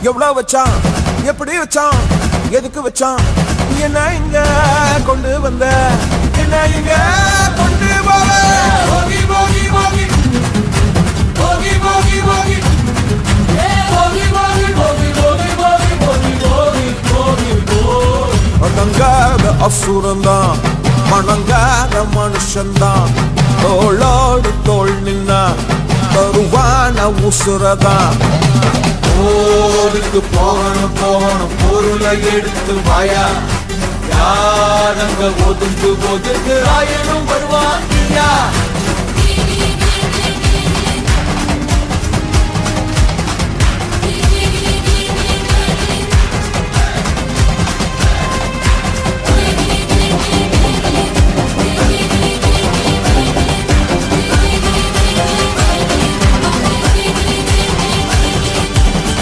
எவ்வளவு வச்சான், எப்படி வச்சான், எதுக்கு வச்சான், என்ன இங்க கொண்டு வந்த, என்ன இங்க கொண்டு போவ. போகி போகி போகி போகி போகி போகி போகி போகி போகி போகி போகி போகி போகி போகி. அடங்காத அசுரந்தான், மணங்காத மனுஷன்தான், தோளோடு தோள் நின்னா தருவான உசுரதான். போருக்கு போகணும் போகணும் பொருளை எடுத்து வாயா, யாரங்க ஒதுங்கு ஒதுங்கு ஆயனும் வருவாங்கியா.